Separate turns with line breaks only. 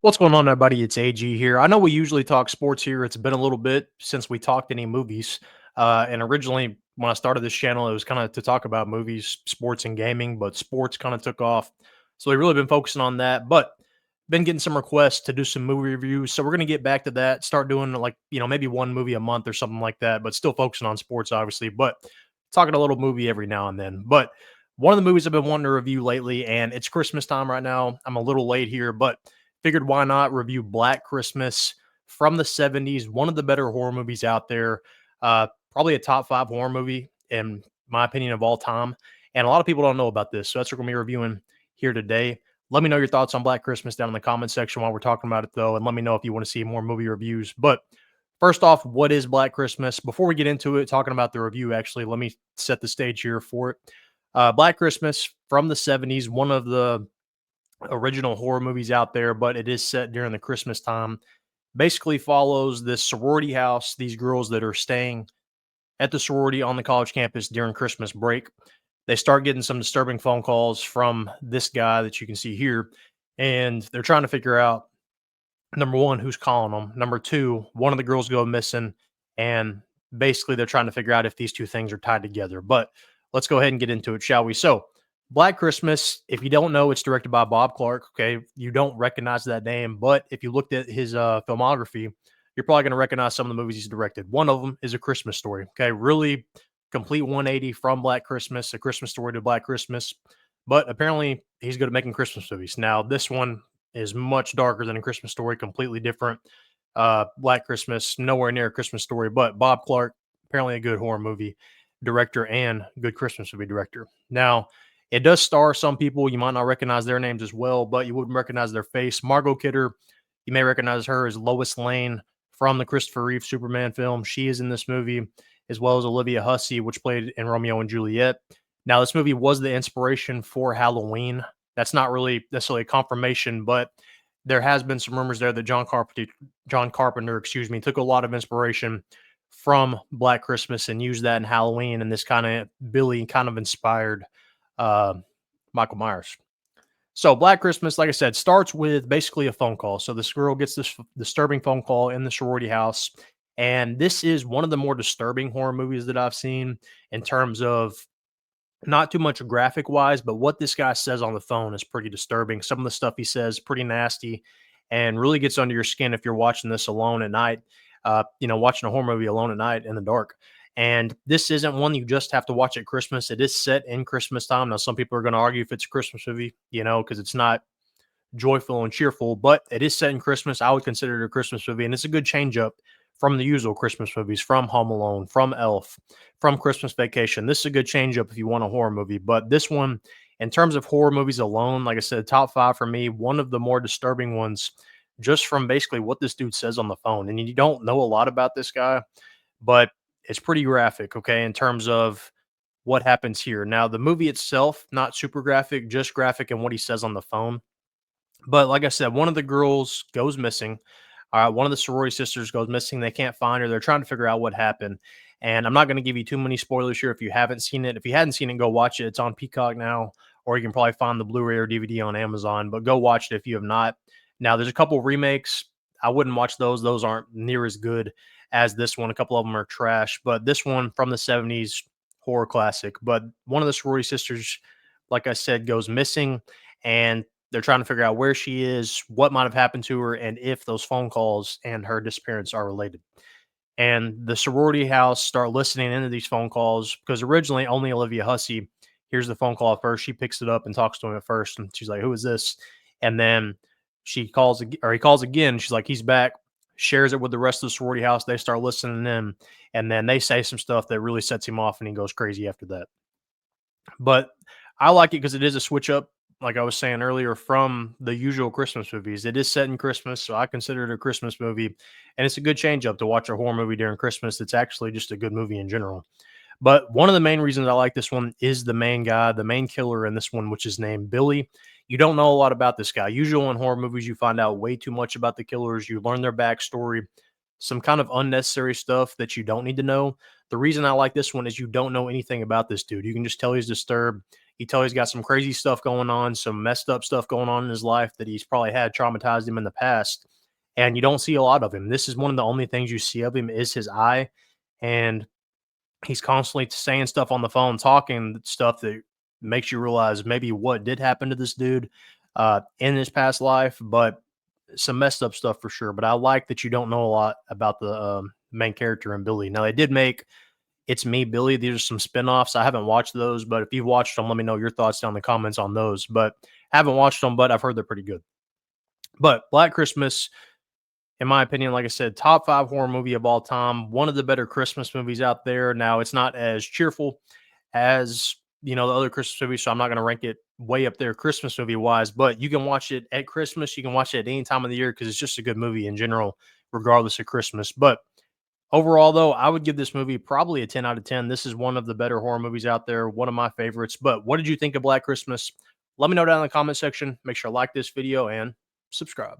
What's going on, everybody? It's AG here. I know we usually talk sports here. It's been a little bit since we talked any movies. And originally, when I started this channel, it was kind of to talk about movies, sports, and gaming, but sports kind of took off. So we've really been focusing on that. But been getting some requests to do some movie reviews. So we're going to get back to that, start doing like, maybe one movie a month or something like that, but still focusing on sports, obviously, but talking a little movie every now and then. But one of the movies I've been wanting to review lately, and it's Christmas time right now. I'm a little late here, but figured why not review Black Christmas from the 70s, one of the better horror movies out there. Probably a top five horror movie, in my opinion, of all time. And a lot of people don't know about this. So that's what we're going to be reviewing here today. Let me know your thoughts on Black Christmas down in the comment section while we're talking about it, though. And let me know if you want to see more movie reviews. But first off, what is Black Christmas? Before we get into it, talking about the review, actually, let me set the stage here for it. Black Christmas from the 70s, one of the original horror movies out there, but it is set during the Christmas time. Basically follows this sorority house, these girls that are staying at the sorority on the college campus during Christmas break. They start getting some disturbing phone calls from this guy that you can see here, and they're trying to figure out number one, who's calling them. Number two, one of the girls go missing, and basically they're trying to figure out if these two things are tied together. But let's go ahead and get into it, shall we? So, Black Christmas, if you don't know, it's directed by Bob Clark. Okay, you don't recognize that name, but if you looked at his filmography, you're probably going to recognize some of the movies he's directed. One of them is A Christmas Story. Okay, really complete 180 from Black Christmas, A Christmas Story to Black Christmas. But apparently, he's good at making Christmas movies. Now, this one is much darker than A Christmas Story, completely different. Black Christmas, nowhere near A Christmas Story, but Bob Clark, apparently a good horror movie director and good Christmas movie director. Now, it does star some people. You might not recognize their names as well, but you wouldn't recognize their face. Margot Kidder, you may recognize her as Lois Lane from the Christopher Reeve Superman film. She is in this movie, as well as Olivia Hussey, which played in Romeo and Juliet. Now, this movie was the inspiration for Halloween. That's not really necessarily a confirmation, but there has been some rumors there that John Carpenter, took a lot of inspiration from Black Christmas and used that in Halloween, and this kind of Billy kind of inspired uh, Michael Myers. So Black Christmas, like I said, starts with basically a phone call. So this girl gets this disturbing phone call in the sorority house, and this is one of the more disturbing horror movies that I've seen in terms of not too much graphic wise, but what this guy says on the phone is pretty disturbing. Some of the stuff he says pretty nasty and really gets under your skin if you're watching this alone at night. Watching a horror movie alone at night in the dark. And this isn't one you just have to watch at Christmas. It is set in Christmas time. Now, some people are going to argue if it's a Christmas movie, because it's not joyful and cheerful, but it is set in Christmas. I would consider it a Christmas movie, and it's a good change up from the usual Christmas movies, from Home Alone, from Elf, from Christmas Vacation. This is a good change up if you want a horror movie, but this one, in terms of horror movies alone, like I said, top five for me, one of the more disturbing ones, just from basically what this dude says on the phone. And you don't know a lot about this guy, but it's pretty graphic, okay, in terms of what happens here. Now, the movie itself, not super graphic, just graphic in what he says on the phone. But like I said, one of the girls goes missing. One of the sorority sisters goes missing. They can't find her. They're trying to figure out what happened. And I'm not going to give you too many spoilers here if you haven't seen it. If you hadn't seen it, go watch it. It's on Peacock now, or you can probably find the Blu-ray or DVD on Amazon. But go watch it if you have not. Now, there's a couple of remakes. I wouldn't watch those. Those aren't near as good as this one. A couple of them are trash. But this one from the 70s, horror classic. But one of the sorority sisters, like I said, goes missing. And they're trying to figure out where she is, what might have happened to her, and if those phone calls and her disappearance are related. And the sorority house start listening into these phone calls because originally only Olivia Hussey hears the phone call at first. She picks it up and talks to him at first, and she's like, "Who is this?" And then he calls again. She's like, "He's back." Shares it with the rest of the sorority house. They start listening in, and then they say some stuff that really sets him off, and he goes crazy after that. But I like it because it is a switch up, like I was saying earlier, from the usual Christmas movies. It is set in Christmas, so I consider it a Christmas movie, and it's a good change up to watch a horror movie during Christmas. It's actually just a good movie in general. But one of the main reasons I like this one is the main guy, the main killer in this one, which is named Billy. You don't know a lot about this guy. Usually in horror movies, you find out way too much about the killers. You learn their backstory, some kind of unnecessary stuff that you don't need to know. The reason I like this one is you don't know anything about this dude. You can just tell he's disturbed. You tell he's got some crazy stuff going on, some messed up stuff going on in his life that he's probably had traumatized him in the past. And you don't see a lot of him. This is one of the only things you see of him is his eye. And he's constantly saying stuff on the phone, talking stuff that makes you realize maybe what did happen to this dude in his past life, but some messed up stuff for sure. But I like that you don't know a lot about the main character and Billy. Now, they did make It's Me, Billy. These are some spinoffs. I haven't watched those, but if you've watched them, let me know your thoughts down in the comments on those. But I haven't watched them, but I've heard they're pretty good. But Black Christmas, in my opinion, like I said, top 5 horror movie of all time. One of the better Christmas movies out there. Now, it's not as cheerful as the other Christmas movies, so I'm not going to rank it way up there Christmas movie wise. But you can watch it at Christmas. You can watch it at any time of the year because it's just a good movie in general, regardless of Christmas. But overall, though, I would give this movie probably a 10 out of 10. This is one of the better horror movies out there, one of my favorites. But what did you think of Black Christmas? Let me know down in the comment section. Make sure to like this video and subscribe.